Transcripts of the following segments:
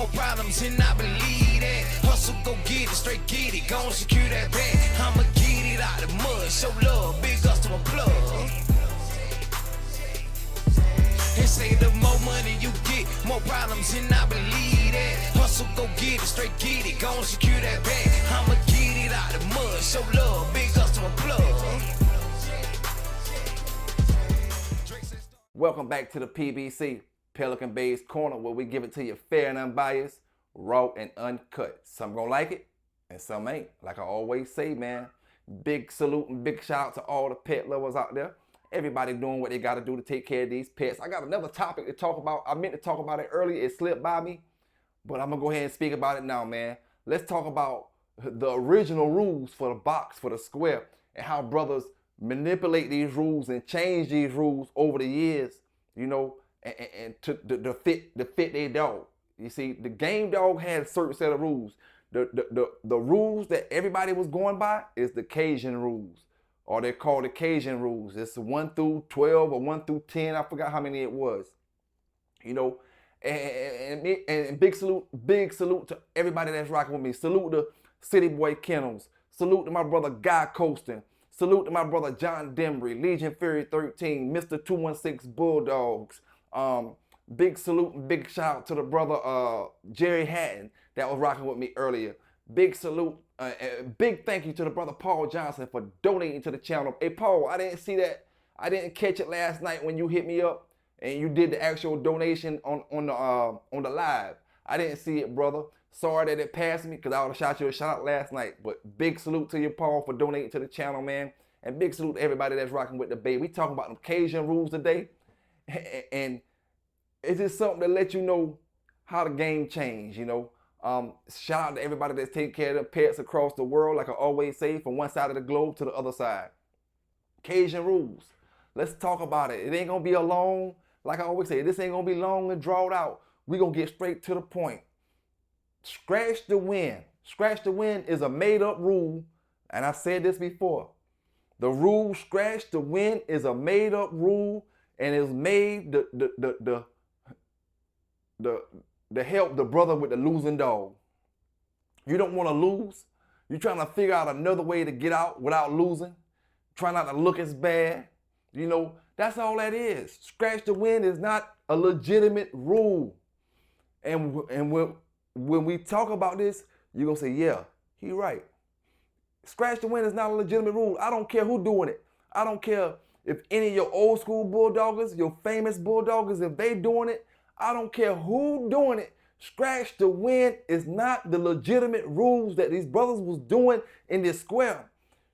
more problems and I believe that. Hustle, go get it, straight get it, gon' secure that bag. I'ma get it out the mud, show love, big ups to my plug. And say the more money you get, more problems and I believe that. Hustle, go get it, straight get it, gon' secure that bag. I'ma get it out the mud, show love, big ups to my plug. Welcome back to the PBC, Pelican Bay's Corner, where we give it to you fair and unbiased, raw and uncut. Some gonna like it, and some ain't. Like I always say, man, big salute and big shout out to all the pet lovers out there. Everybody doing what they gotta do to take care of these pets. I got another topic to talk about. I meant to talk about it earlier, it slipped by me, but I'm gonna go ahead and speak about it now, man. Let's talk about the original rules for the box, for the square, and how brothers manipulate these rules and change these rules over the years, you know, and to fit their dog. You see, the game dog had a certain set of rules. The rules that everybody was going by is the Cajun rules, or they're called the Cajun rules. It's 1 through 12 or 1 through 10. I forgot how many it was. You know, and big salute to everybody that's rocking with me. Salute the City Boy Kennels. Salute to my brother Guy Colston. Salute to my brother John Dembry, Legion Fury 13, Mr. 216 Bulldogs. Big salute and big shout out to the brother Jerry Hatton that was rocking with me earlier. Big salute and big thank you to the brother Paul Johnson for donating to the channel. Hey Paul, I didn't see that. I didn't catch it last night when you hit me up and you did the actual donation on the live. I didn't see it, brother. Sorry that it passed me, because I would have shot you a shout out last night. But big salute to you, Paul, for donating to the channel, man. And big salute to everybody that's rocking with the Bay. We talking about them Cajun rules today. And it's just something to let you know how the game changed, you know. Shout out to everybody that's taking care of their pets across the world, like I always say, from one side of the globe to the other side. Cajun rules. Let's talk about it. It ain't going to be a long, like I always say, this ain't going to be long and drawn out. We're going to get straight to the point. Scratch the win. Scratch the win is a made-up rule, and I've said this before. The rule scratch the win is a made-up rule, and it's made to help the brother with the losing dog. You don't want to lose. You're trying to figure out another way to get out without losing. Try not to look as bad. You know, that's all that is. Scratch the win is not a legitimate rule. And when we talk about this, you're going to say, yeah, he right. Scratch the win is not a legitimate rule. I don't care who doing it. I don't care if any of your old school bulldoggers, your famous bulldoggers, if they doing it. I don't care who doing it. Scratch the win is not the legitimate rules that these brothers was doing in this square.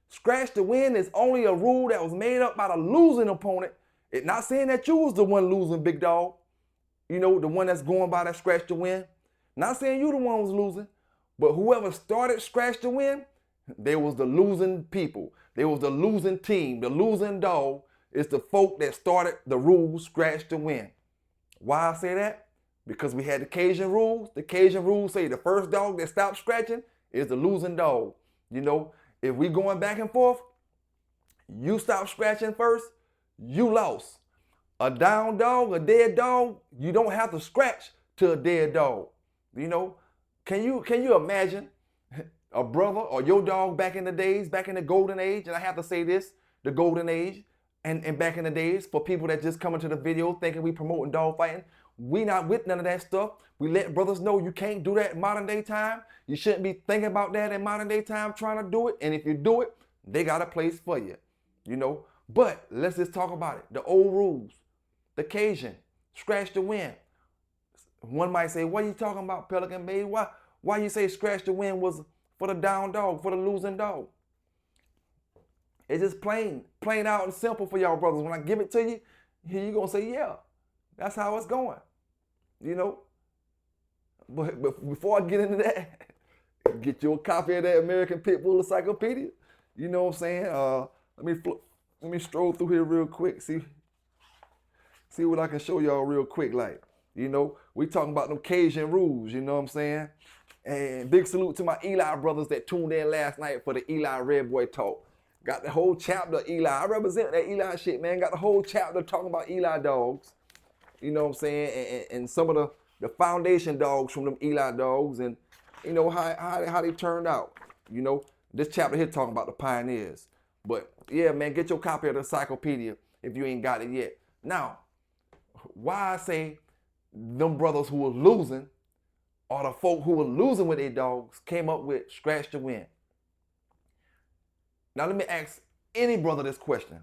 Scratch the win is only a rule that was made up by the losing opponent. It's not saying that you was the one losing, big dog. You know, the one that's going by that scratch the win. Not saying you the one was losing, but whoever started scratch the win, they was the losing people. They was the losing team. The losing dog is the folk that started the rules scratch the win. Why I say that? Because we had the Cajun rules. The Cajun rules say the first dog that stopped scratching is the losing dog. You know, if we going back and forth, you stop scratching first, you lost. A down dog, a dead dog, you don't have to scratch to a dead dog. You know, can you imagine a brother or your dog back in the days, back in the golden age, and I have to say this, the golden age, and back in the days, for people that just come into the video thinking we promoting dog fighting, we not with none of that stuff. We let brothers know you can't do that in modern day time. You shouldn't be thinking about that in modern day time trying to do it. And if you do it, they got a place for you, you know. But let's just talk about it. The old rules, the Cajun, scratch the win. One might say, what are you talking about, Pelican Bay? Why you say scratch the win was for the down dog, for the losing dog? It's just plain out and simple for y'all brothers. When I give it to you, you're going to say, yeah, that's how it's going, you know. But before I get into that, get you a copy of that American Pitbull Encyclopedia. You know what I'm saying? Let me stroll through here real quick, see what I can show y'all real quick, like. You know, we talking about them Cajun rules, you know what I'm saying? And big salute to my Eli brothers that tuned in last night for the Eli Red Boy Talk. Got the whole chapter of Eli. I represent that Eli shit, man. Got the whole chapter talking about Eli dogs. You know what I'm saying? And some of the foundation dogs from them Eli dogs, and you know how they turned out. You know, this chapter here talking about the pioneers. But yeah, man, get your copy of the encyclopedia if you ain't got it yet. Now, why I say them brothers who were losing, or the folk who were losing with their dogs, came up with scratch to win. Now let me ask any brother this question.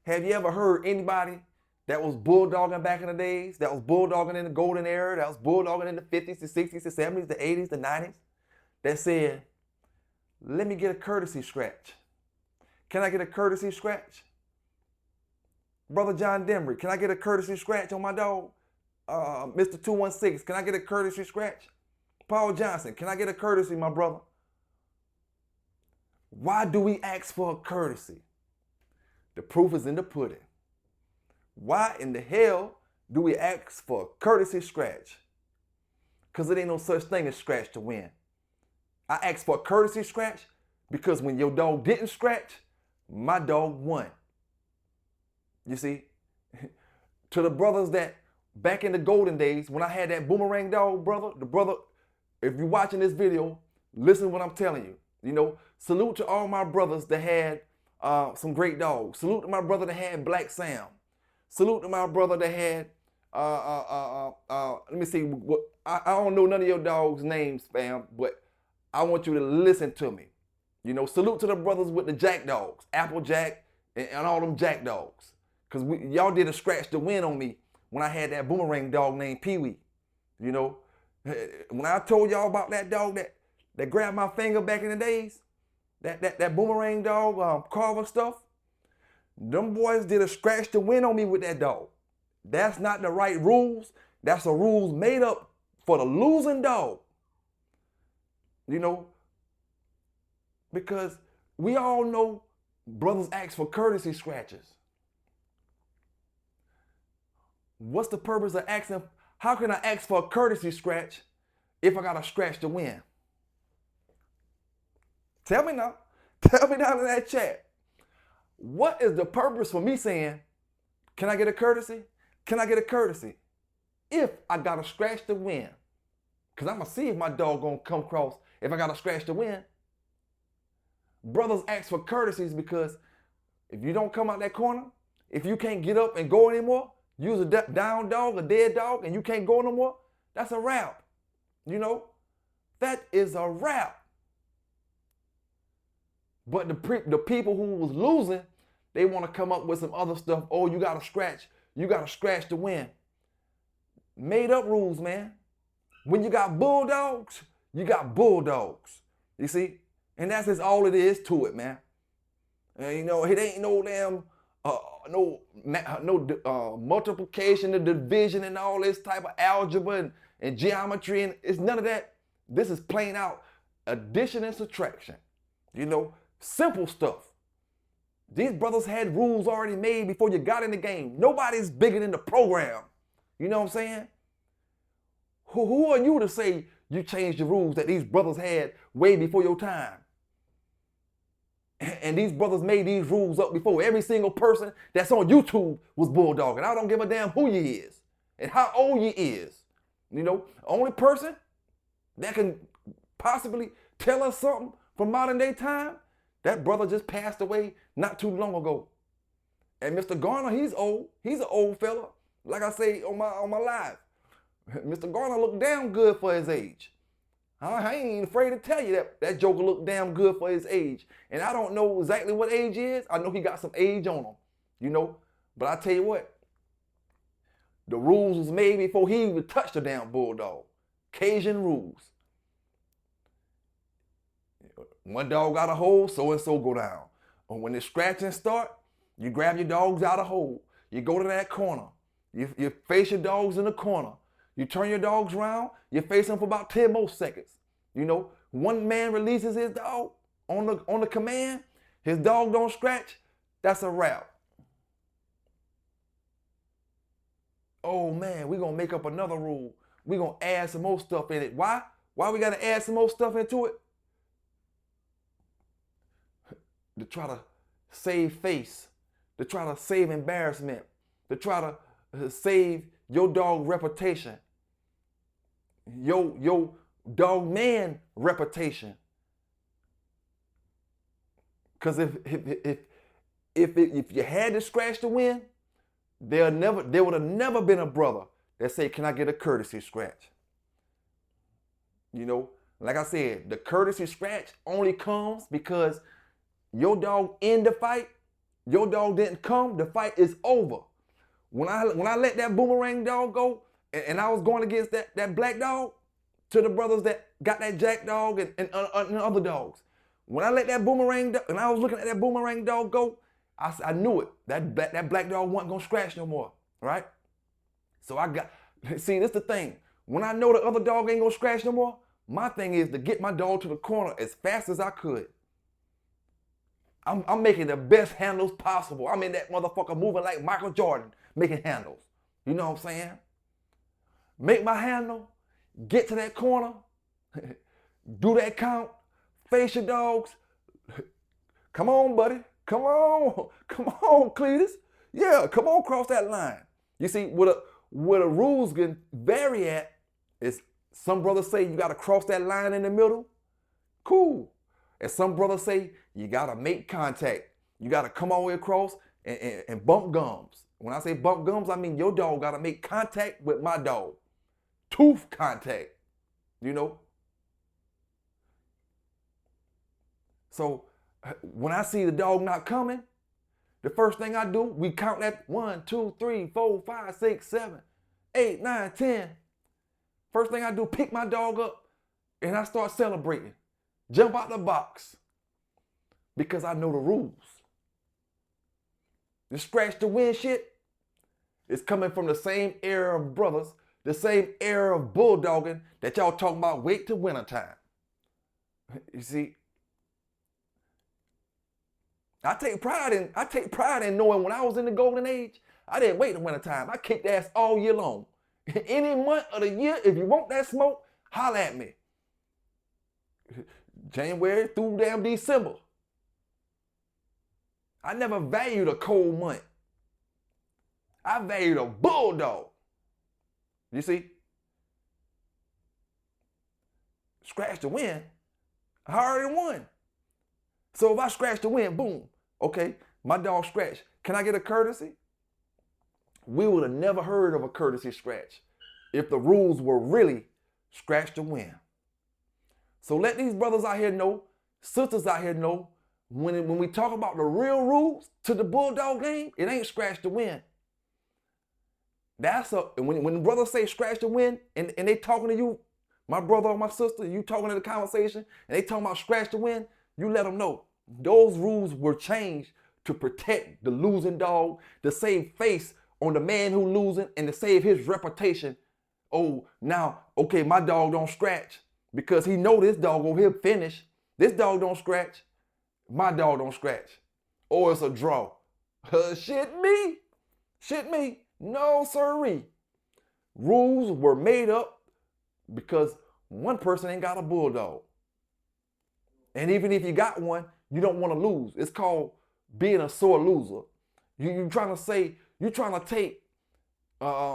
Have you ever heard anybody that was bulldogging back in the days, that was bulldogging in the golden era, that was bulldogging in the 50s, the 60s, the 70s, the 80s, the 90s, that said, let me get a courtesy scratch? Can I get a courtesy scratch? Brother John Demery, can I get a courtesy scratch on my dog? Mr. 216, can I get a courtesy scratch? Paul Johnson, can I get a courtesy, my brother? Why do we ask for a courtesy? The proof is in the pudding. Why in the hell do we ask for a courtesy scratch? Because it ain't no such thing as scratch to win. I asked for a courtesy scratch because when your dog didn't scratch, my dog won. You see, to the brothers that back in the golden days, when I had that boomerang dog, brother, if you're watching this video, listen to what I'm telling you. You know, salute to all my brothers that had some great dogs. Salute to my brother that had Black Sam. Salute to my brother that had, let me see, I don't know none of your dogs' names, fam, but I want you to listen to me. You know, salute to the brothers with the Jack dogs, Applejack and all them Jack dogs. Because y'all did a scratch to win on me when I had that boomerang dog named Pee-wee. You know, when I told y'all about that dog that grabbed my finger back in the days, that boomerang dog, Carver stuff, them boys did a scratch to win on me with that dog. That's not the right rules. That's the rules made up for the losing dog. You know, because we all know brothers ask for courtesy scratches. What's the purpose of asking? How can I ask for a courtesy scratch if I got a scratch to win? Tell me now. Tell me down in that chat. What is the purpose for me saying, can I get a courtesy? Can I get a courtesy? If I got a scratch to win. Because I'm going to see if my dog going to come across if I got a scratch to win. Brothers ask for courtesies because if you don't come out that corner, if you can't get up and go anymore, use a down dog, a dead dog, and you can't go no more, that's a wrap. You know, that is a wrap. But the people who was losing, they want to come up with some other stuff. Oh, you got to scratch. You got to scratch to win. Made up rules, man. When you got bulldogs, you got bulldogs. You see? And that's just all it is to it, man. And you know, it ain't no damn multiplication and division and all this type of algebra and geometry, and it's none of that. This is plain out addition and subtraction. You know, simple stuff. These brothers had rules already made before you got in the game. Nobody's bigger than the program. You know what I'm saying? Who are you to say you changed the rules that these brothers had way before your time? And these brothers made these rules up before every single person that's on YouTube was bulldogging. I don't give a damn who you is and how old you is. You know, only person that can possibly tell us something from modern day time, that brother just passed away not too long ago. And Mr. Garner, he's old. He's an old fella. Like I say on my live, Mr. Garner looked damn good for his age. I ain't even afraid to tell you that joker looked damn good for his age. And I don't know exactly what age he is. I know he got some age on him, you know. But I tell you what, the rules was made before he even touched the damn bulldog. Cajun rules. One dog got a hole, so and so go down. And when the scratching start, you grab your dogs out of hole. You go to that corner. You face your dogs in the corner. You turn your dogs around, you face them for about 10 more seconds. You know, one man releases his dog on the command, his dog don't scratch, that's a wrap. Oh man, we're gonna make up another rule. We're gonna add some more stuff in it. Why? Why we gotta add some more stuff into it? To try to save face, to try to save embarrassment, to try to save your dog's reputation. your dog man reputation. Because if you had to scratch to win, there would have never been a brother that say, "Can I get a courtesy scratch?" You know, like I said, the courtesy scratch only comes because your dog in the fight. Your dog didn't come. The fight is over. When I let that boomerang dog go, and I was going against that black dog, to the brothers that got that jack dog and other dogs. When I let that boomerang and I was looking at that boomerang dog go, I knew it. That black dog wasn't gonna scratch no more, right? So see, this the thing. When I know the other dog ain't gonna scratch no more, my thing is to get my dog to the corner as fast as I could. I'm making the best handles possible. I'm in that motherfucker moving like Michael Jordan, making handles. You know what I'm saying? Make my handle, get to that corner, do that count, face your dogs. Come on, buddy. Come on, Cletus. Yeah, come on, cross that line. You see, where the rules can vary at is some brothers say you gotta cross that line in the middle. Cool. And some brothers say you gotta make contact. You gotta come all the way across and bump gums. When I say bump gums, I mean your dog gotta make contact with my dog. Tooth contact, you know? So when I see the dog not coming, the first thing I do, we count that 1, 2, 3, 4, 5, 6, 7, 8, 9, 10. First thing I do, pick my dog up and I start celebrating. Jump out the box because I know the rules. The scratch to win shit is coming from the same era of brothers, the same era of bulldogging that y'all talking about wait till wintertime. You see, I take pride in knowing when I was in the golden age, I didn't wait till wintertime. I kicked ass all year long. Any month of the year, if you want that smoke, holla at me. January through damn December. I never valued a cold month. I valued a bulldog. You see? Scratch to win. I already won. So if I scratch to win, boom. Okay, my dog scratched. Can I get a courtesy? We would have never heard of a courtesy scratch if the rules were really scratch to win. So let these brothers out here know, sisters out here know, when we talk about the real rules to the bulldog game, it ain't scratch to win. When the brothers say scratch to win and they talking to you, my brother or my sister, you talking to the conversation and they talking about scratch to win, you let them know. Those rules were changed to protect the losing dog, to save face on the man who losing and to save his reputation. Oh, now, okay, my dog don't scratch because he know this dog over here finish. This dog don't scratch. My dog don't scratch. Or it's a draw. Shit me. No, sirree. Rules were made up because one person ain't got a bulldog. And even if you got one, you don't want to lose. It's called being a sore loser. You're trying to take,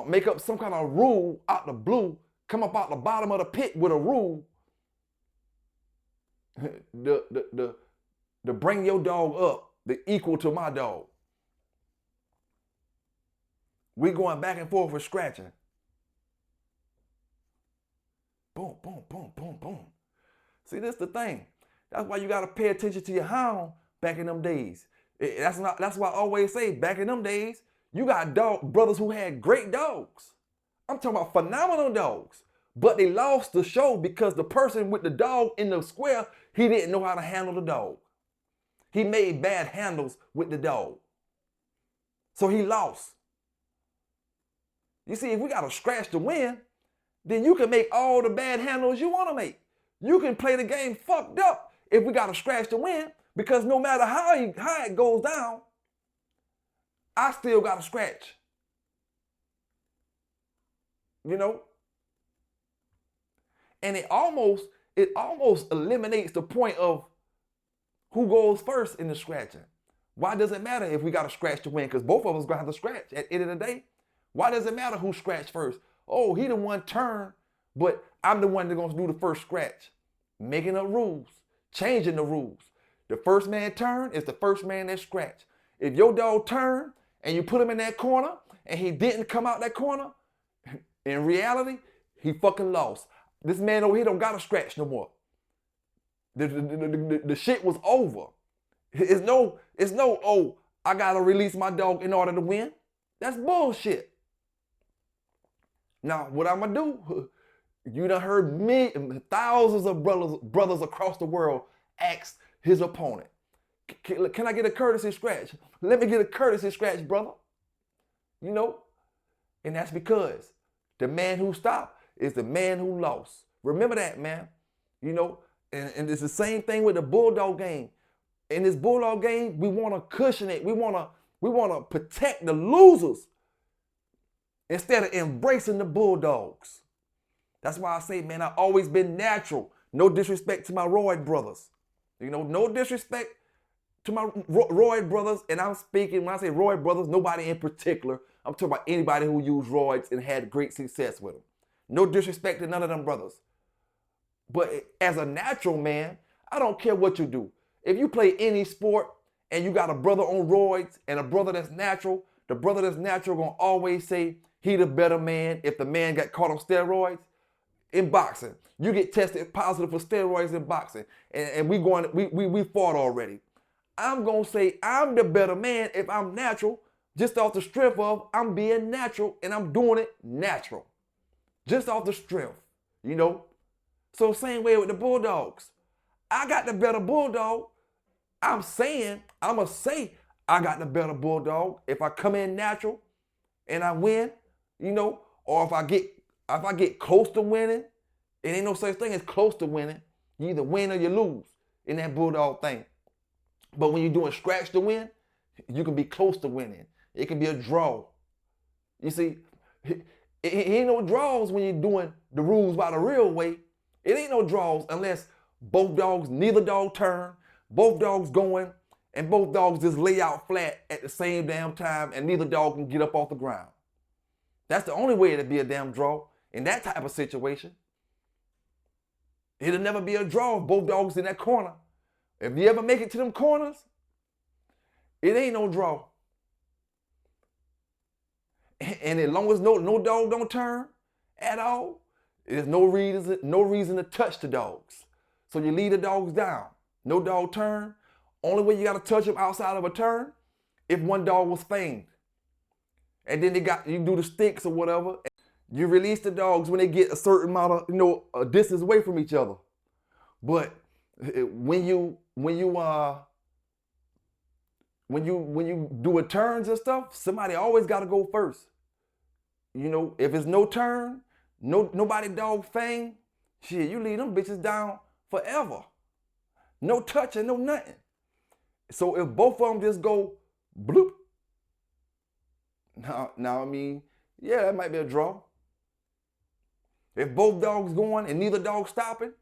make up some kind of rule out the blue, come up out the bottom of the pit with a rule to bring your dog up, the equal to my dog. We going back and forth with scratching. Boom, boom, boom, boom, boom. See, this the thing. That's why you gotta pay attention to your hound back in them days. That's why I always say back in them days, you got brothers who had great dogs. I'm talking about phenomenal dogs. But they lost the show because the person with the dog in the square, he didn't know how to handle the dog. He made bad handles with the dog. So he lost. You see, if we got a scratch to win, then you can make all the bad handles you want to make. You can play the game fucked up if we got a scratch to win, because no matter how it goes down, I still got a scratch. You know? And it almost eliminates the point of who goes first in the scratching. Why does it matter if we got a scratch to win? Because both of us gonna have to scratch at the end of the day. Why does it matter who scratched first? Oh, he the one turned But I'm the one that's gonna do the first scratch, making up rules, changing the rules. The first man turn is the first man that scratch. If your dog turn and you put him in that corner and he didn't come out that corner, in reality, he fucking lost. This man over here don't got a scratch no more. The shit was over. It's no, oh, I gotta release my dog in order to win. That's bullshit. Now, what I'm gonna do, you done heard thousands of brothers across the world ask his opponent, can I get a courtesy scratch? Let me get a courtesy scratch, brother. You know? And that's because the man who stopped is the man who lost. Remember that, man. You know, and it's the same thing with the bulldog game. In this bulldog game, we want to cushion it. We want to protect the losers instead of embracing the bulldogs. That's why I say, man, I've always been natural. No disrespect to my roid brothers. You know, no disrespect to my roid brothers. And I'm speaking, when I say roid brothers, nobody in particular. I'm talking about anybody who used roids and had great success with them. No disrespect to none of them brothers. But as a natural man, I don't care what you do. If you play any sport and you got a brother on roids and a brother that's natural, the brother that's natural gonna always say he the better man if the man got caught on steroids. In boxing, you get tested positive for steroids in boxing, and we fought already. I'm gonna say I'm the better man if I'm natural, just off the strength of I'm being natural and I'm doing it natural, just off the strength, you know. So same way with the bulldogs. I got the better bulldog. I'ma say I got the better bulldog if I come in natural and I win, you know, or if I get close to winning. It ain't no such thing as close to winning. You either win or you lose in that bulldog thing. But when you're doing scratch to win, you can be close to winning. It can be a draw. You see, it ain't no draws when you're doing the rules by the real way. It ain't no draws unless neither dog turn, both dogs going, and both dogs just lay out flat at the same damn time, and neither dog can get up off the ground. That's the only way it'd be a damn draw in that type of situation. It'll never be a draw if both dogs in that corner. If you ever make it to them corners, it ain't no draw. And as long as no dog don't turn at all, there's no reason to touch the dogs. So you leave the dogs down. No dog turn. Only way you gotta touch them outside of a turn, if one dog was feigned. And then you do the sticks or whatever. You release the dogs when they get a certain amount of, a distance away from each other. But when you do a turns and stuff, somebody always got to go first. You know, if it's no turn, nobody dog fang, shit, you leave them bitches down forever. No touching, no nothing. So if both of them just go bloop, now I mean, yeah, that might be a draw. If both dogs going and neither dog stopping,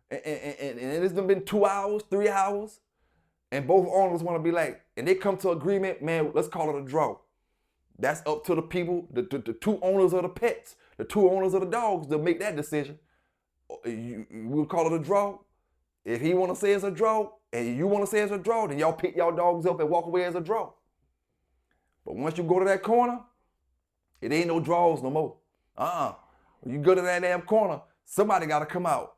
and it's been 2 hours, 3 hours, and both owners want to be like, and they come to agreement, man, let's call it a draw. That's up to the people, the two owners of the pets, the two owners of the dogs to make that decision. We'll call it a draw. If he want to say it's a draw, and you want to say it's a draw, then y'all pick y'all dogs up and walk away as a draw. But once you go to that corner, it ain't no draws no more. When you go to that damn corner, somebody got to come out.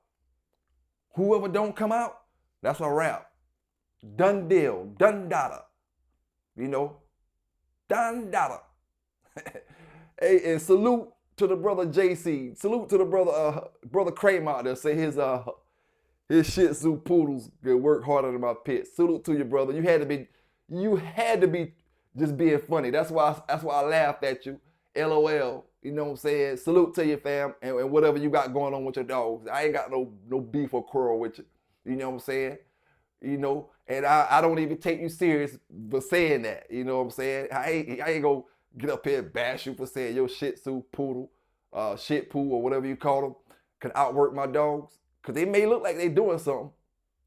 Whoever don't come out, that's a wrap. Done deal, done data. You know, done data. Hey, and salute to the brother JC. Salute to the brother Kramer out there. Say his Shih Tzu poodles can work harder than my pits. Salute to you, brother. You had to be just being funny. That's why I laughed at you. LOL. You know what I'm saying? Salute to you, fam, and whatever you got going on with your dogs. I ain't got no beef or quarrel with you. You know what I'm saying? You know, and I don't even take you serious for saying that. You know what I'm saying? I ain't gonna get up here and bash you for saying your Shih Tzu poodle, shit poo or whatever you call them, can outwork my dogs. Cause they may look like they doing something,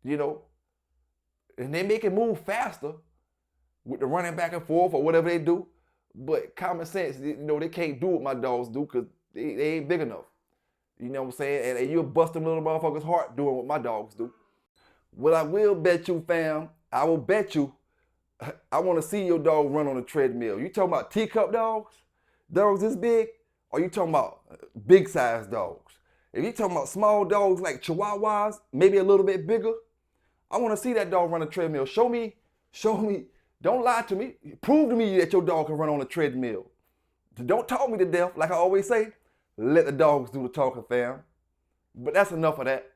you know, and they make it move faster with the running back and forth or whatever they do. But common sense, you know, they can't do what my dogs do because they ain't big enough. You know what I'm saying? And you'll bust them little motherfuckers' heart doing what my dogs do. What I will bet you, fam, I will bet you, I want to see your dog run on a treadmill. You talking about teacup dogs? Dogs this big? Or you talking about big size dogs? If you talking about small dogs like Chihuahuas, maybe a little bit bigger, I want to see that dog run a treadmill. Show me, don't lie to me. Prove to me that your dog can run on a treadmill. Don't talk me to death, like I always say. Let the dogs do the talking, fam. But that's enough of that.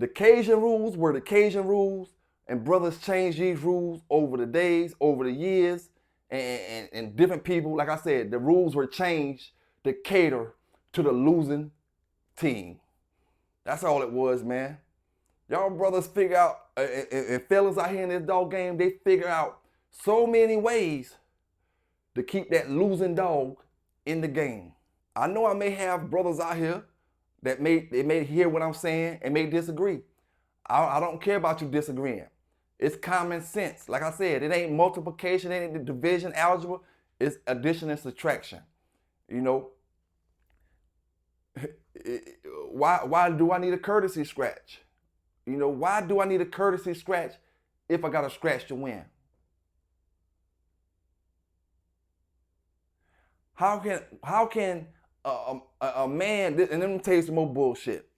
The Cajun rules were the Cajun rules, and brothers changed these rules over the days, over the years, and different people, like I said, the rules were changed to cater to the losing team. That's all it was, man. Y'all brothers figure out, and fellas out here in this dog game, they figure out so many ways to keep that losing dog in the game. I know I may have brothers out here that may hear what I'm saying and may disagree. I don't care about you disagreeing. It's common sense. Like I said, it ain't multiplication, it ain't division, algebra. It's addition and subtraction. You know, why do I need a courtesy scratch? You know, why do I need a courtesy scratch if I got a scratch to win? How can a man, and let me tell you some more bullshit.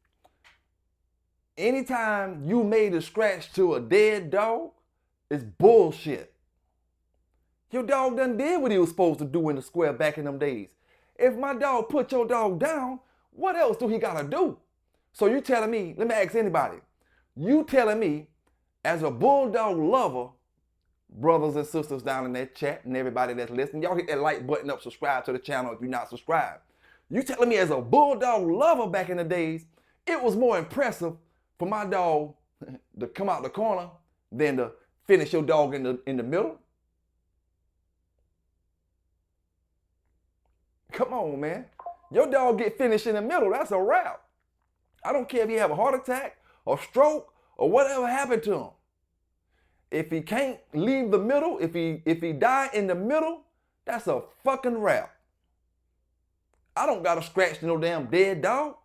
Anytime you made a scratch to a dead dog, it's bullshit. Your dog done did what he was supposed to do in the square back in them days. If my dog put your dog down, what else do he gotta do? So you telling me, let me ask anybody, you telling me as a bulldog lover, brothers and sisters down in that chat and everybody that's listening, y'all hit that like button up, subscribe to the channel if you're not subscribed. You telling me as a bulldog lover back in the days, it was more impressive for my dog to come out the corner than to finish your dog in the middle? Come on, man. Your dog get finished in the middle, that's a wrap. I don't care if he have a heart attack or stroke or whatever happened to him. If he can't leave the middle, if he die in the middle, that's a fucking wrap. I don't gotta scratch no damn dead dog.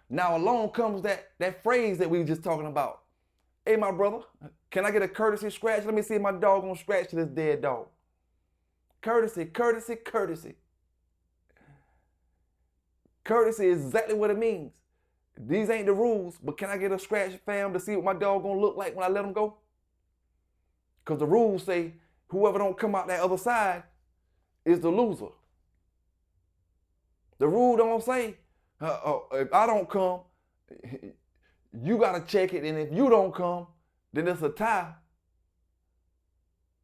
Now along comes that phrase that we were just talking about. Hey, my brother, can I get a courtesy scratch? Let me see if my dog gonna scratch to this dead dog. Courtesy, courtesy, courtesy. Courtesy is exactly what it means. These ain't the rules, but can I get a scratch, fam, to see what my dog gonna look like when I let him go? Because the rules say whoever don't come out that other side is the loser. The rule don't say, if I don't come, you gotta check it, and if you don't come, then it's a tie.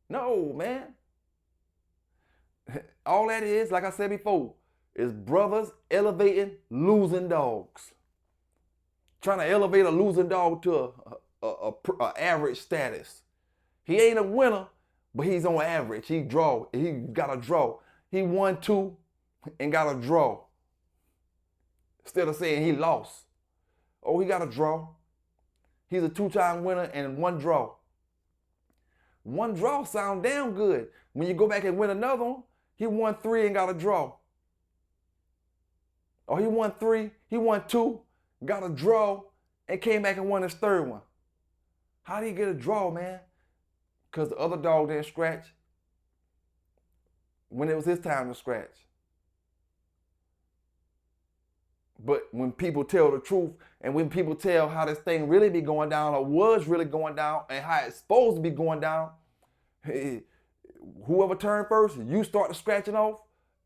No, man. All that is, like I said before, is brothers elevating losing dogs. Trying to elevate a losing dog to a average status. He ain't a winner, but he's on average. He got a draw. He won 2 and got a draw. Instead of saying he lost. Oh, he got a draw. He's a 2-time winner and 1 draw. 1 draw sound damn good. When you go back and win another one, he won 3 and got a draw. Or he won 3, he won 2, got a draw, and came back and won his 3rd one. How did he get a draw, man? Because the other dog didn't scratch when it was his time to scratch. But when people tell the truth, and when people tell how this thing really be going down, or was really going down, and how it's supposed to be going down, whoever turned first, you start the scratching off,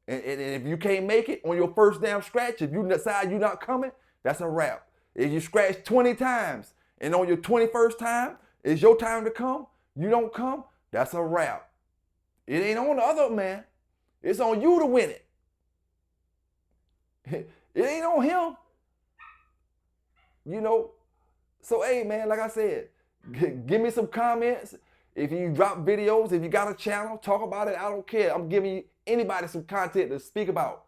and if you can't make it on your first damn scratch, if you decide you're not coming, that's a wrap. If you scratch 20 times, and on your 21st time, it's your time to come, you don't come, that's a wrap. It ain't on the other man. It's on you to win it. It ain't on him. You know, so hey man, like I said, give me some comments. If you drop videos, if you got a channel, talk about it. I don't care. I'm giving anybody some content to speak about.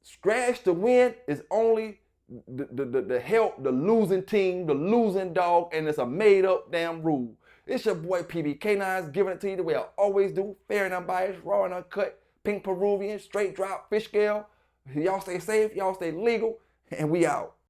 Scratch to win is only the help the losing team, the losing dog, and it's a made up damn rule. It's your boy PB K9s giving it to you the way I always do. Fair and unbiased, raw and uncut. pink Peruvian, straight drop, fish scale. Y'all stay safe, y'all stay legal, and we out.